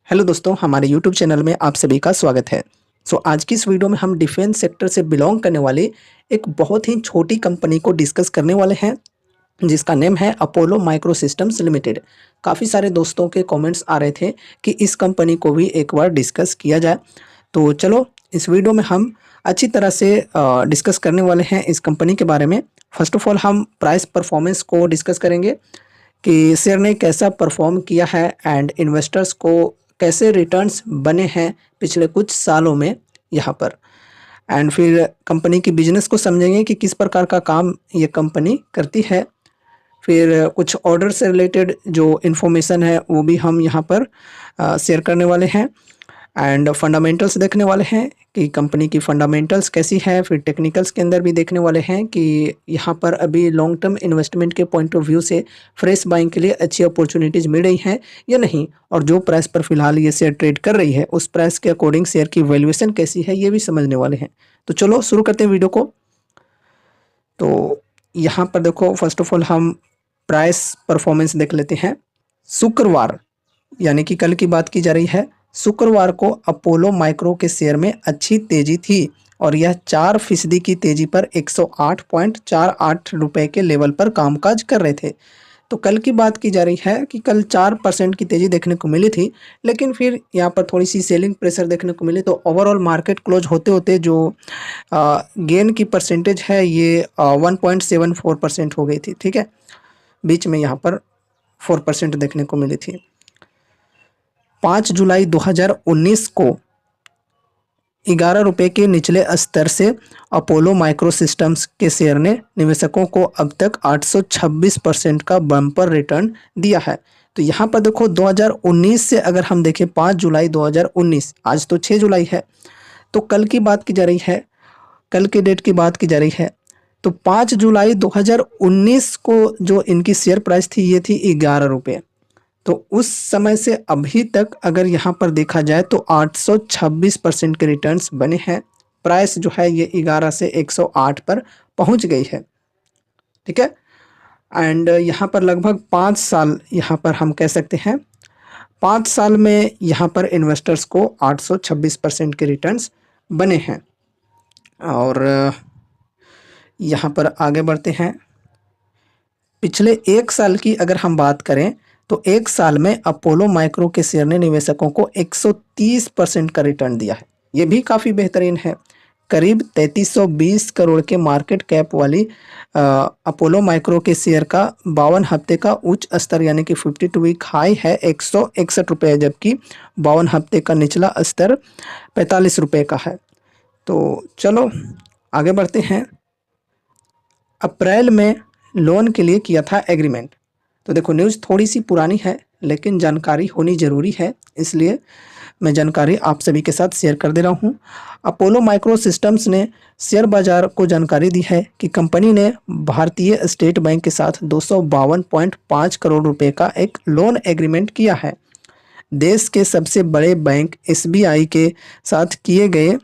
Hello दोस्तों, हमारे YouTube channel में आप सभी का स्वागत है। आज की इस वीडियो में हम डिफेंस सेक्टर से बिलोंग करने वाली एक बहुत ही छोटी कंपनी को डिस्कस करने वाले हैं, जिसका नेम है अपोलो माइक्रो सिस्टम्स लिमिटेड। काफ़ी सारे दोस्तों के कमेंट्स आ रहे थे कि इस कंपनी को भी एक बार डिस्कस किया जाए। तो चलो, इस वीडियो में हम अच्छी तरह से डिस्कस करने वाले हैं इस कंपनी के बारे में। फर्स्ट ऑफ ऑल हम प्राइस परफॉर्मेंस को डिस्कस करेंगे कि शेयर ने कैसा परफॉर्म किया है एंड इन्वेस्टर्स को कैसे रिटर्न्स बने हैं पिछले कुछ सालों में यहाँ पर। एंड फिर कंपनी की बिजनेस को समझेंगे कि किस प्रकार का काम ये कंपनी करती है। फिर कुछ ऑर्डर से रिलेटेड जो इन्फॉर्मेशन है वो भी हम यहाँ पर शेयर करने वाले हैं। एंड फंडामेंटल्स देखने वाले हैं कि कंपनी की फंडामेंटल्स कैसी है। फिर टेक्निकल्स के अंदर भी देखने वाले हैं कि यहाँ पर अभी लॉन्ग टर्म इन्वेस्टमेंट के पॉइंट ऑफ व्यू से फ्रेश बाइंग के लिए अच्छी अपॉर्चुनिटीज़ मिल रही हैं या नहीं, और जो प्राइस पर फिलहाल ये शेयर ट्रेड कर रही है उस प्राइस के अकॉर्डिंग शेयर की वैल्यूएशन कैसी है ये भी समझने वाले हैं। तो चलो शुरू करते हैं वीडियो को। तो यहाँ पर देखो, फर्स्ट ऑफ ऑल हम प्राइस परफॉर्मेंस देख लेते हैं। शुक्रवार यानी कि कल की बात की जा रही है। शुक्रवार को अपोलो माइक्रो के शेयर में अच्छी तेजी थी और यह 4% की तेजी पर 108.48 रुपए के लेवल पर कामकाज कर रहे थे। तो कल की बात की जा रही है कि कल 4% की तेजी देखने को मिली थी, लेकिन फिर यहाँ पर थोड़ी सी सेलिंग प्रेशर देखने को मिली। तो ओवरऑल मार्केट क्लोज होते होते जो गेन की परसेंटेज है ये 1.74% हो गई थी। ठीक है, बीच में यहाँ पर 4% देखने को मिली थी। 5 जुलाई 2019 को 11 रुपये के निचले स्तर से अपोलो माइक्रो सिस्टम्स के शेयर ने निवेशकों को अब तक 826% का बम्पर रिटर्न दिया है। तो यहाँ पर देखो, 2019 से अगर हम देखें 5 जुलाई 2019, आज तो 6 जुलाई है, तो कल की बात की जा रही है, कल की डेट की बात की जा रही है। तो 5 जुलाई 2019 को जो इनकी शेयर प्राइस थी ये थी 11 रुपये। तो उस समय से अभी तक अगर यहाँ पर देखा जाए तो 826% के रिटर्न्स बने हैं। प्राइस जो है ये 11 से 108 पर पहुँच गई है। ठीक है, एंड यहाँ पर लगभग 5 साल यहाँ पर हम कह सकते हैं, 5 साल में यहाँ पर इन्वेस्टर्स को 826% के रिटर्न्स बने हैं। और यहाँ पर आगे बढ़ते हैं। पिछले 1 साल की अगर हम बात करें तो 1 साल में अपोलो माइक्रो के शेयर ने निवेशकों को 130% का रिटर्न दिया है। ये भी काफ़ी बेहतरीन है। करीब 3320 करोड़ के मार्केट कैप वाली अपोलो माइक्रो के शेयर का 52 हफ्ते का उच्च स्तर यानी कि 52 वीक हाई है 161 रुपये, जबकि 52 हफ्ते का निचला स्तर 45 रुपये का है। तो चलो आगे बढ़ते हैं। अप्रैल में लोन के लिए किया था एग्रीमेंट। तो देखो, न्यूज़ थोड़ी सी पुरानी है लेकिन जानकारी होनी ज़रूरी है, इसलिए मैं जानकारी आप सभी के साथ शेयर कर दे रहा हूँ। अपोलो माइक्रो सिस्टम्स ने शेयर बाजार को जानकारी दी है कि कंपनी ने भारतीय स्टेट बैंक के साथ 252.5 करोड़ रुपए का एक लोन एग्रीमेंट किया है। देश के सबसे बड़े बैंक एसबीआई के साथ किए गए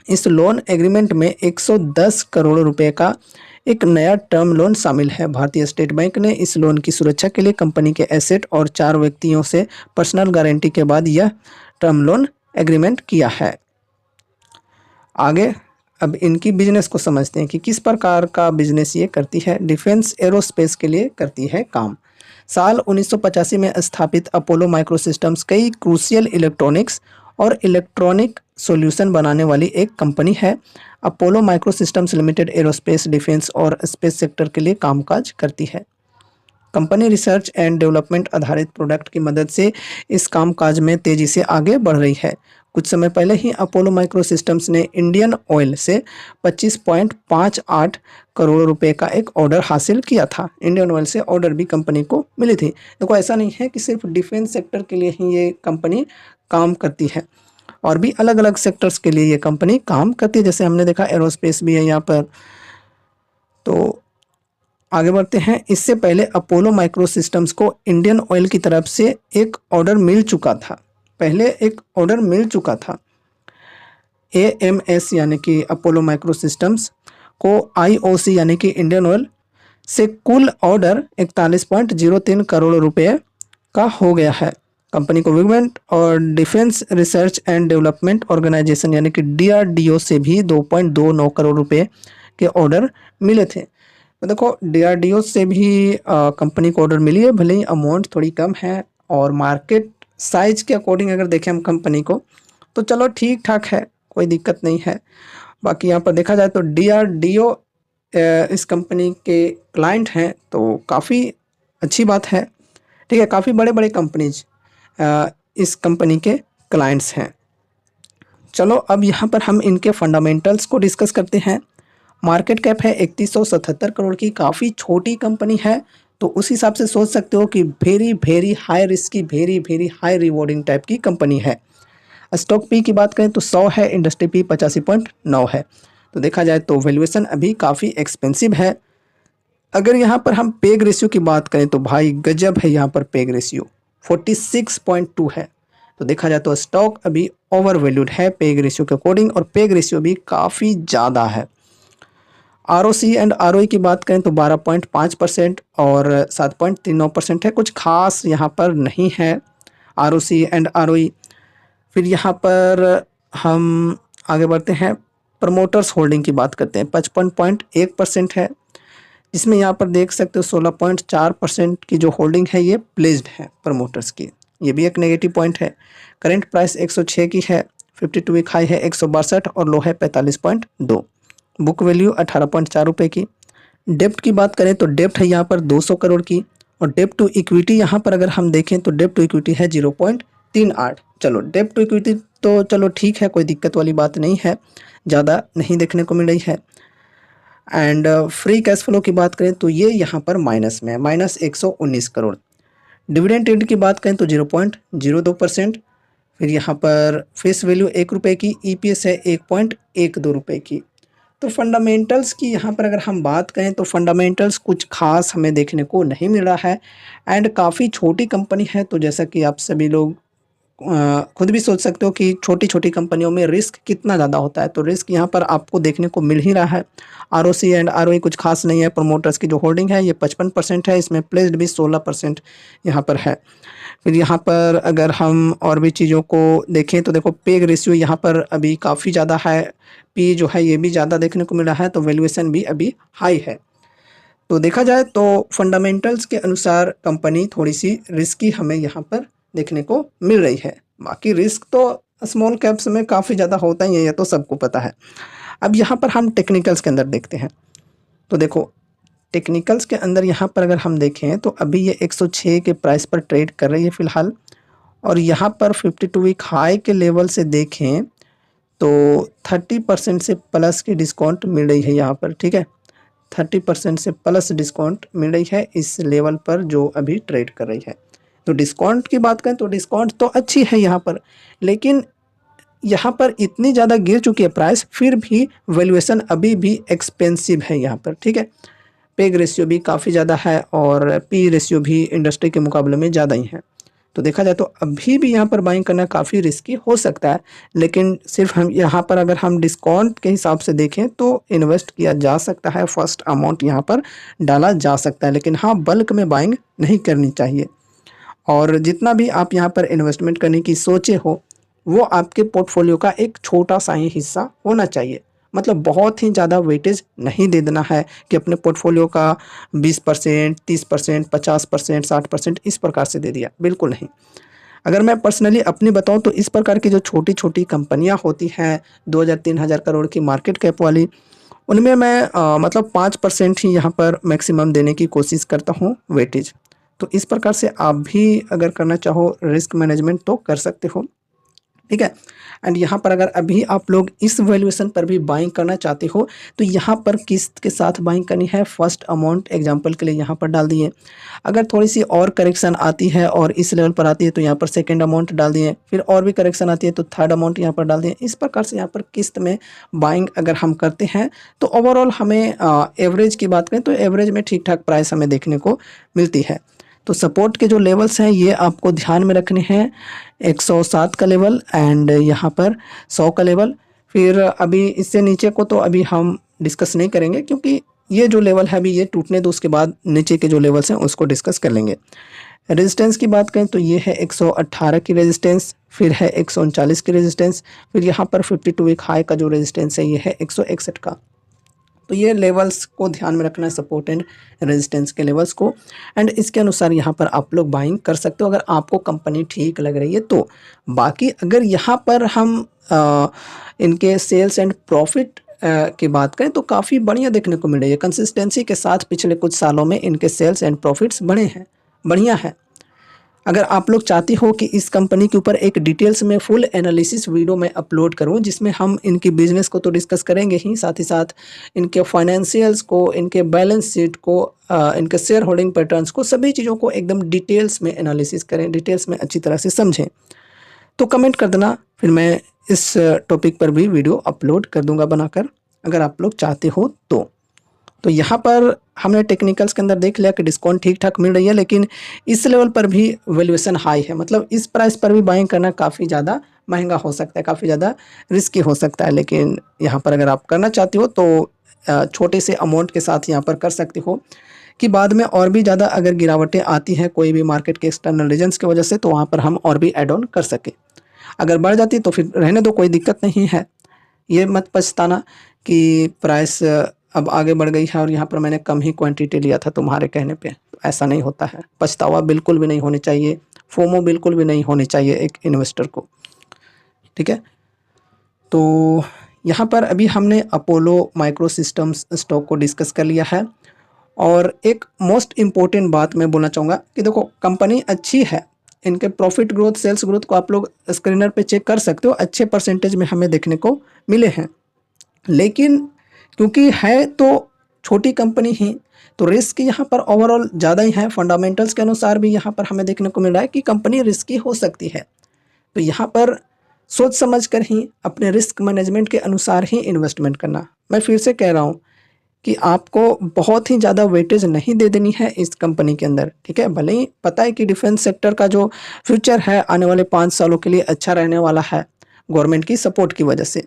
इस लोन एग्रीमेंट में 110 करोड़ रुपए का एक नया टर्म लोन शामिल है। भारतीय स्टेट बैंक ने इस लोन की सुरक्षा के लिए कंपनी के एसेट और 4 व्यक्तियों से पर्सनल गारंटी के बाद यह टर्म लोन एग्रीमेंट किया है। आगे अब इनकी बिजनेस को समझते हैं कि किस प्रकार का बिजनेस ये करती है। डिफेंस एरोस्पेस के लिए करती है काम। साल 1985 में स्थापित अपोलो माइक्रो सिस्टम्स कई क्रूशियल इलेक्ट्रॉनिक्स और इलेक्ट्रॉनिक सॉल्यूशन बनाने वाली एक कंपनी है। Apollo micro systems limited aerospace, defence और स्पेस सेक्टर के लिए कामकाज करती है। कंपनी रिसर्च एंड डेवलपमेंट आधारित प्रोडक्ट की मदद से इस कामकाज में तेजी से आगे बढ़ रही है। कुछ समय पहले ही अपोलो माइक्रो सिस्टम्स ने इंडियन ऑयल से 25.58 करोड़ रुपए का एक ऑर्डर हासिल किया था। इंडियन ऑयल से ऑर्डर भी कंपनी को मिली थी। देखो, ऐसा नहीं है कि सिर्फ डिफेंस सेक्टर के लिए ही ये कंपनी काम करती है, और भी अलग अलग सेक्टर्स के लिए ये कंपनी काम करती है। जैसे हमने देखा एरोस्पेस भी है यहाँ पर। तो आगे बढ़ते हैं। इससे पहले अपोलो माइक्रो सिस्टम्स को इंडियन ऑयल की तरफ से एक ऑर्डर मिल चुका था। पहले एक ऑर्डर मिल चुका था। AMS यानी कि अपोलो माइक्रो सिस्टम्स को IOC यानी कि इंडियन ऑयल से कुल ऑर्डर 41.03 करोड़ रुपए का हो गया है। कंपनी को गवर्नमेंट और defence research and development organisation यानी कि DRDO से भी 2.29 करोड़ रुपए के ऑर्डर मिले थे। तो देखो DRDO से भी कंपनी को ऑर्डर मिली है, भले ही अमाउंट थोड़ी कम है और मार्केट साइज के अकॉर्डिंग अगर देखें हम कंपनी को तो चलो ठीक ठाक है, कोई दिक्कत नहीं है। बाकी यहाँ पर देखा जाए तो DRDO इस कंपनी के क्लाइंट हैं तो काफ़ी अच्छी बात है, ठीक है। काफ़ी बड़े बड़े कंपनीज इस कंपनी के क्लाइंट्स हैं। चलो अब यहाँ पर हम इनके फंडामेंटल्स को डिस्कस करते हैं। मार्केट कैप है 3177 करोड़ की, काफ़ी छोटी कंपनी है, तो उस हिसाब से सोच सकते हो कि very very high risky, very very high rewarding type की कंपनी है। स्टॉक पी की बात करें तो 100 है, इंडस्ट्री पी 85.9 है। तो देखा जाए तो वैल्यूएशन अभी काफ़ी एक्सपेंसिव है। अगर यहाँ पर हम पेग रेशियो की बात करें तो भाई गजब है, यहाँ पर पेग रेशियो 46.2 है। तो देखा जाए तो स्टॉक अभी ओवर वैल्यूड है पेग रेशियो के अकॉर्डिंग, और पेग रेशियो भी काफ़ी ज़्यादा है। ROC एंड ROE की बात करें तो 12.5% और 7.39% है, कुछ खास यहाँ पर नहीं है ROC एंड ROE। फिर यहाँ पर हम आगे बढ़ते हैं, प्रमोटर्स होल्डिंग की बात करते हैं, 55.1% है, जिसमें यहाँ पर देख सकते हो 16.4% की जो होल्डिंग है ये प्लेस्ड है प्रमोटर्स की, ये भी एक नेगेटिव पॉइंट है। करेंट प्राइस 106 की है, 52 वीक हाई है 162 और लो है 45.2। बुक वैल्यू 18.4 रुपये की। डेप्ट की बात करें तो डेप्ट है यहाँ पर 200 करोड़ की, और डेप्ट टू इक्विटी यहाँ पर अगर हम देखें तो डेप्ट टू इक्विटी है 0.38। चलो डेप्ट टू इक्विटी तो चलो ठीक है, कोई दिक्कत वाली बात नहीं है, ज़्यादा नहीं देखने को मिल रही है। एंड फ्री कैश फ्लो की बात करें तो ये यहाँ पर माइनस में है, -119 करोड़। डिविडेंड यील्ड की बात करें तो 0.02%। फिर यहाँ पर फेस वैल्यू 1 रुपये की, EPS है 1.12 रुपये की। तो फंडामेंटल्स की यहाँ पर अगर हम बात करें तो फंडामेंटल्स कुछ खास हमें देखने को नहीं मिल रहा है, एंड काफ़ी छोटी कंपनी है। तो जैसा कि आप सभी लोग खुद भी सोच सकते हो कि छोटी छोटी कंपनियों में रिस्क कितना ज़्यादा होता है, तो रिस्क यहाँ पर आपको देखने को मिल ही रहा है। ROC एंड ROE कुछ खास नहीं है। प्रमोटर्स की जो होल्डिंग है ये 55% है, इसमें प्लेस्ड भी 16% यहाँ पर है। फिर यहाँ पर अगर हम और भी चीज़ों को देखें तो देखो पेग रेशियो यहाँ पर अभी काफ़ी ज़्यादा है, पी जो है ये भी ज़्यादा देखने को मिल रहा है, तो वैल्यूएशन भी अभी हाई है। तो देखा जाए तो फंडामेंटल्स के अनुसार कंपनी थोड़ी सी रिस्की हमें यहाँ पर देखने को मिल रही है। बाकी रिस्क तो स्मॉल कैप्स में काफ़ी ज़्यादा होता ही है, ये तो सबको पता है। अब यहाँ पर हम टेक्निकल्स के अंदर देखते हैं, तो देखो टेक्निकल्स के अंदर यहाँ पर अगर हम देखें तो अभी ये 106 के प्राइस पर ट्रेड कर रही है फ़िलहाल, और यहाँ पर 52 वीक हाई के लेवल से देखें तो 30% से प्लस की डिस्काउंट मिल रही है यहाँ पर, ठीक है। 30% से प्लस डिस्काउंट मिल रही है इस लेवल पर जो अभी ट्रेड कर रही है। तो डिस्काउंट की बात करें तो डिस्काउंट तो अच्छी है यहाँ पर, लेकिन यहाँ पर इतनी ज़्यादा गिर चुकी है प्राइस, फिर भी वैल्यूएशन अभी भी एक्सपेंसिव है यहाँ पर, ठीक है। पेग रेशियो भी काफ़ी ज़्यादा है और पी रेशियो भी इंडस्ट्री के मुकाबले में ज़्यादा ही है। तो देखा जाए तो अभी भी यहाँ पर बाइंग करना काफ़ी रिस्की हो सकता है, लेकिन सिर्फ हम यहाँ पर अगर हम डिस्काउंट के हिसाब से देखें तो इन्वेस्ट किया जा सकता है, फर्स्ट अमाउंट यहाँ पर डाला जा सकता है, लेकिन हाँ बल्क में बाइंग नहीं करनी चाहिए। और जितना भी आप यहाँ पर इन्वेस्टमेंट करने की सोचे हो वो आपके पोर्टफोलियो का एक छोटा सा ही हिस्सा होना चाहिए, मतलब बहुत ही ज़्यादा वेटेज नहीं दे देना है कि अपने पोर्टफोलियो का 20%, 30%, 50%, 60% इस प्रकार से दे दिया, बिल्कुल नहीं। अगर मैं पर्सनली अपनी बताऊं तो इस प्रकार की जो छोटी छोटी कंपनियां होती हैं 2000-3000 करोड़ की मार्केट कैप वाली, उनमें मैं मतलब 5% ही यहाँ पर मैक्सिमम देने की कोशिश करता हूँ वेटेज। तो इस प्रकार से आप भी अगर करना चाहो रिस्क मैनेजमेंट तो कर सकते हो, ठीक है। एंड यहाँ पर अगर अभी आप लोग इस वैल्यूएशन पर भी बाइंग करना चाहते हो तो यहाँ पर किस्त के साथ बाइंग करनी है। फर्स्ट अमाउंट एग्जांपल के लिए यहाँ पर डाल दिए, अगर थोड़ी सी और करेक्शन आती है और इस लेवल पर आती है तो यहाँ पर सेकंड अमाउंट डाल दिए, फिर और भी करेक्शन आती है तो थर्ड अमाउंट यहाँ पर डाल दिए। इस प्रकार से यहाँ पर किस्त में बाइंग अगर हम करते हैं तो ओवरऑल हमें एवरेज की बात करें तो एवरेज में ठीक ठाक प्राइस हमें देखने को मिलती है। तो सपोर्ट के जो लेवल्स हैं ये आपको ध्यान में रखने हैं, 107 का लेवल एंड यहाँ पर 100 का लेवल। फिर अभी इससे नीचे को तो अभी हम डिस्कस नहीं करेंगे क्योंकि ये जो लेवल है अभी ये टूटने दो, उसके बाद नीचे के जो लेवल्स हैं उसको डिस्कस कर लेंगे। रेजिस्टेंस की बात करें तो ये है 118 की रेजिस्टेंस, फिर है 139 की रेजिस्टेंस, फिर यहाँ पर 52 वीक हाई का जो रेजिस्टेंस है ये है 161 का। तो ये लेवल्स को ध्यान में रखना है, सपोर्ट एंड रेजिस्टेंस के लेवल्स को, एंड इसके अनुसार यहाँ पर आप लोग बाइंग कर सकते हो अगर आपको कंपनी ठीक लग रही है तो। बाकी अगर यहाँ पर हम इनके सेल्स एंड प्रॉफिट की बात करें तो काफ़ी बढ़िया देखने को मिल रही है। कंसिस्टेंसी के साथ पिछले कुछ सालों में इनके सेल्स एंड प्रॉफिट्स बढ़िया है। अगर आप लोग चाहती हो कि इस कंपनी के ऊपर एक डिटेल्स में फुल एनालिसिस वीडियो में अपलोड करूं, जिसमें हम इनकी बिजनेस को तो डिस्कस करेंगे ही, साथ ही साथ इनके फाइनेंशियल्स को, इनके बैलेंस शीट को, इनके शेयर होल्डिंग पैटर्न्स को, सभी चीज़ों को एकदम डिटेल्स में एनालिसिस करें, डिटेल्स में अच्छी तरह से समझें, तो कमेंट कर देना, फिर मैं इस टॉपिक पर भी वीडियो अपलोड कर दूंगा बनाकर, अगर आप लोग चाहते हो तो यहाँ पर हमने टेक्निकल्स के अंदर देख लिया कि डिस्काउंट ठीक ठाक मिल रही है, लेकिन इस लेवल पर भी वैल्यूएशन हाई है। मतलब इस प्राइस पर भी बाइंग करना काफ़ी ज़्यादा महंगा हो सकता है, काफ़ी ज़्यादा रिस्की हो सकता है। लेकिन यहाँ पर अगर आप करना चाहते हो तो छोटे से अमाउंट के साथ यहाँ पर कर सकते हो, कि बाद में और भी ज़्यादा अगर गिरावटें आती हैं कोई भी मार्केट के एक्सटर्नल रीजन्स की वजह से, तो वहाँ पर हम और भी एड ऑन कर सकें। अगर बढ़ जाती तो फिर रहने दो, कोई दिक्कत नहीं है। ये मत पछताना कि प्राइस अब आगे बढ़ गई है और यहाँ पर मैंने कम ही क्वांटिटी लिया था तुम्हारे कहने पे, तो ऐसा नहीं होता है। पछतावा बिल्कुल भी नहीं होनी चाहिए, फोमो बिल्कुल भी नहीं होनी चाहिए एक इन्वेस्टर को, ठीक है। तो यहाँ पर अभी हमने अपोलो माइक्रो सिस्टम्स स्टॉक को डिस्कस कर लिया है, और एक मोस्ट इम्पोर्टेंट बात मैं बोलना चाहूँगा कि देखो कंपनी अच्छी है, इनके प्रॉफिट ग्रोथ, सेल्स ग्रोथ को आप लोग स्क्रीनर पे चेक कर सकते हो, अच्छे परसेंटेज में हमें देखने को मिले हैं। लेकिन क्योंकि है तो छोटी कंपनी ही, तो रिस्क यहाँ पर ओवरऑल ज़्यादा ही है। फंडामेंटल्स के अनुसार भी यहाँ पर हमें देखने को मिल रहा है कि कंपनी रिस्की हो सकती है। तो यहाँ पर सोच समझ कर ही अपने रिस्क मैनेजमेंट के अनुसार ही इन्वेस्टमेंट करना। मैं फिर से कह रहा हूँ कि आपको बहुत ही ज़्यादा वेटेज नहीं दे देनी है इस कंपनी के अंदर, ठीक है। भले ही पता है कि डिफेंस सेक्टर का जो फ्यूचर है आने वाले 5 सालों के लिए अच्छा रहने वाला है गवर्नमेंट की सपोर्ट की वजह से,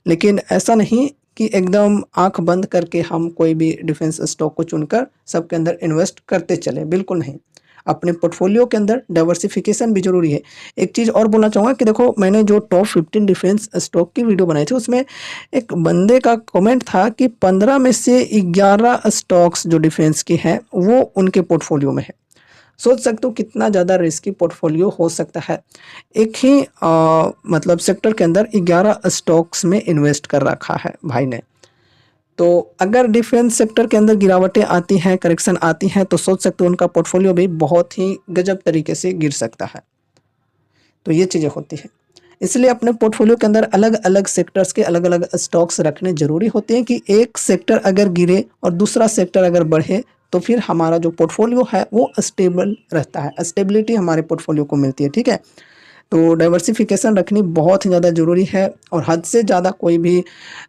लेकिन ऐसा नहीं कि एकदम आंख बंद करके हम कोई भी डिफेंस स्टॉक को चुनकर सबके अंदर इन्वेस्ट करते चले, बिल्कुल नहीं। अपने पोर्टफोलियो के अंदर डाइवर्सिफिकेशन भी जरूरी है। एक चीज़ और बोलना चाहूँगा कि देखो मैंने जो टॉप 15 डिफेंस स्टॉक की वीडियो बनाई थी, उसमें एक बंदे का कमेंट था कि 15 में से 11 स्टॉक्स जो डिफेंस की हैं वो उनके पोर्टफोलियो में है। सोच सकते हो कितना ज़्यादा रिस्की पोर्टफोलियो हो सकता है। एक ही मतलब सेक्टर के अंदर 11 स्टॉक्स में इन्वेस्ट कर रखा है भाई ने। तो अगर डिफेंस सेक्टर के अंदर गिरावटें आती हैं, करेक्शन आती हैं, तो सोच सकते हो उनका पोर्टफोलियो भी बहुत ही गजब तरीके से गिर सकता है। तो ये चीज़ें होती हैं, इसलिए अपने पोर्टफोलियो के अंदर अलग अलग सेक्टर्स के अलग अलग स्टॉक्स रखने जरूरी होते हैं, कि एक सेक्टर अगर गिरे और दूसरा सेक्टर अगर बढ़े तो फिर हमारा जो पोर्टफोलियो है वो स्टेबल रहता है, स्टेबिलिटी हमारे पोर्टफोलियो को मिलती है, ठीक है। तो डाइवर्सिफिकेशन रखनी बहुत ही ज़्यादा ज़रूरी है, और हद से ज़्यादा कोई भी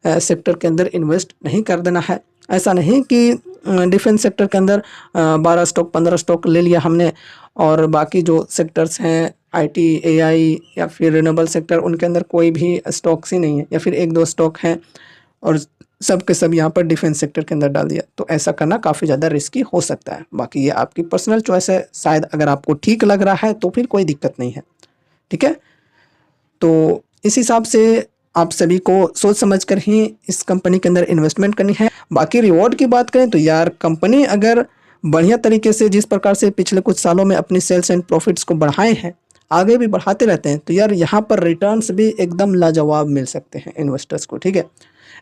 सेक्टर के अंदर इन्वेस्ट नहीं कर देना है। ऐसा नहीं कि डिफेंस सेक्टर के अंदर 12 स्टॉक 15 स्टॉक ले लिया हमने, और बाकी जो सेक्टर्स हैं आईटी, एआई या फिर रिन्यूएबल सेक्टर, उनके अंदर कोई भी स्टॉक्स ही नहीं है, या फिर 1-2 स्टॉक हैं और सब के सब यहाँ पर डिफेंस सेक्टर के अंदर डाल दिया। तो ऐसा करना काफ़ी ज़्यादा रिस्की हो सकता है। बाकी ये आपकी पर्सनल चॉइस है, शायद अगर आपको ठीक लग रहा है तो फिर कोई दिक्कत नहीं है, ठीक है। तो इस हिसाब से आप सभी को सोच समझ कर ही इस कंपनी के अंदर इन्वेस्टमेंट करनी है। बाकी रिवॉर्ड की बात करें तो यार कंपनी अगर बढ़िया तरीके से जिस प्रकार से पिछले कुछ सालों में अपनी सेल्स एंड प्रॉफिट्स को बढ़ाए हैं, आगे भी बढ़ाते रहते हैं, तो यार यहाँ पर रिटर्न्स भी एकदम लाजवाब मिल सकते हैं इन्वेस्टर्स को, ठीक है।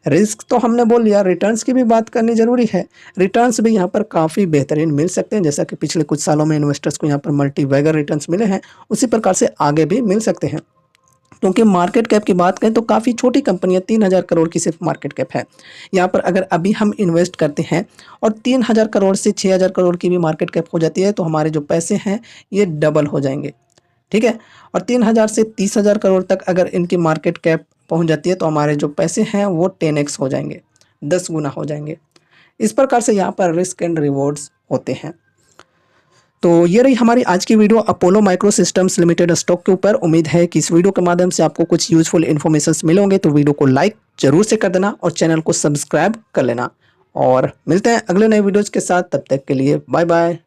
रिस्क तो हमने बोल लिया, रिटर्न्स की भी बात करनी जरूरी है। रिटर्न्स भी यहाँ पर काफ़ी बेहतरीन मिल सकते हैं, जैसा कि पिछले कुछ सालों में इन्वेस्टर्स को यहाँ पर मल्टी बैगर रिटर्न्स मिले हैं, उसी प्रकार से आगे भी मिल सकते हैं। क्योंकि मार्केट कैप की बात करें तो काफ़ी छोटी कंपनियां, 3000 करोड़ की सिर्फ मार्केट कैप है। यहाँ पर अगर अभी हम इन्वेस्ट करते हैं और 3000 करोड़ से 6000 करोड़ की भी मार्केट कैप हो जाती है, तो हमारे जो पैसे हैं ये डबल हो जाएंगे, ठीक है। और 3000 से 30,000 करोड़ तक अगर इनकी मार्केट कैप पहुँच जाती है, तो हमारे जो पैसे हैं वो 10x हो जाएंगे, 10 गुना हो जाएंगे। इस प्रकार से यहाँ पर रिस्क एंड रिवॉर्ड्स होते हैं। तो ये रही हमारी आज की video Apollo micro systems limited stock के ऊपर। उम्मीद है कि इस वीडियो के माध्यम से आपको कुछ यूजफुल इन्फॉर्मेशन मिले होंगे, तो वीडियो को लाइक जरूर से कर देना और चैनल को सब्सक्राइब कर लेना। और मिलते हैं अगले नए वीडियोज के साथ, तब तक के लिए बाय बाय।